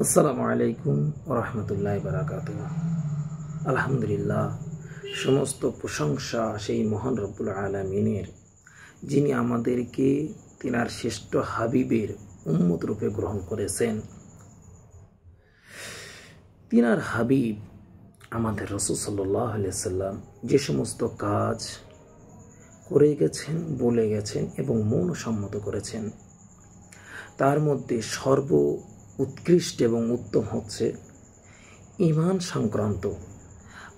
আসসালামু আলাইকুম ওয়া রাহমাতুল্লাহি ওয়া বারাকাতুহু। আলহামদুলিল্লাহ, সমস্ত প্রশংসা সেই মহান রব্বুল আলামিনের, যিনি আমাদেরকে তিনার শ্রেষ্ঠ হাবিবের উম্মত রূপে গ্রহণ করেছেন। তিনার হাবিব আমাদের রাসূল সাল্লাল্লাহু আলাইহি সাল্লাম যে সমস্ত কাজ করে গেছেন, বলে গেছেন এবং মনসম্মত করেছেন, তার মধ্যে সর্ব উৎকৃষ্ট এবং উত্তম হচ্ছে ঈমান সংক্রান্ত।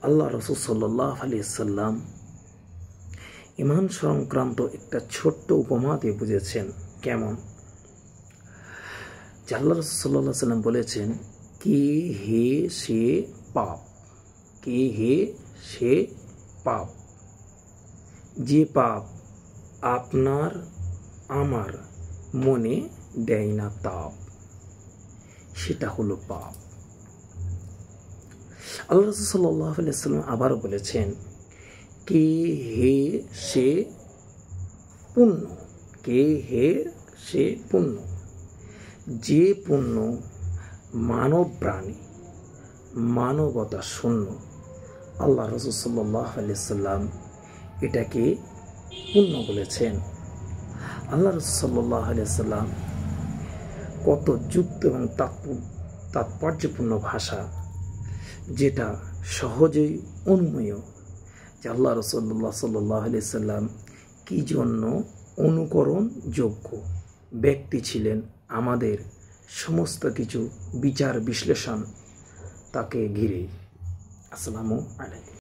আল্লাহ রাসূল সাল্লাল্লাহু আলাইহি সাল্লাম ঈমান সংক্রান্ত একটা ছোট্ট উপমা দিয়ে বুঝেছেন। কেমন? যে আল্লাহ রাসূল সাল্লাল্লাহু আলাইহি সাল্লাম বলেছেন, কে হে সে পাপ, কে হে সে পাপ, যে পাপ আপনার আমার মনে দেয় না তাপ, সেটা হলো পাপ। আল্লাহ রাসূল সাল্লাল্লাহু আলাইহি সাল্লাম আবারও বলেছেন, কে হে সে পুণ্য, কে হে সে পুণ্য, যে পুণ্য মানব প্রাণী, মানবতা শূন্য। আল্লাহ রাসূল সাল্লাল্লাহু আলাইহি সাল্লাম এটাকে পুণ্য বলেছেন। আল্লাহ রাসূল সাল্লাল্লাহু আলাইহি সাল্লাম কত যুক্ত এবং তাৎপর্যপূর্ণ ভাষা, যেটা সহজেই অনুমেয়, যে আল্লাহ রাসূলুল্লাহ সাল্লাল্লাহু আলাইহি সাল্লাম কি জন্য অনুকরণ যোগ্য ব্যক্তি ছিলেন। আমাদের সমস্ত কিছু বিচার বিশ্লেষণ তাকে ঘিরে। আসসালামু আলাইকুম।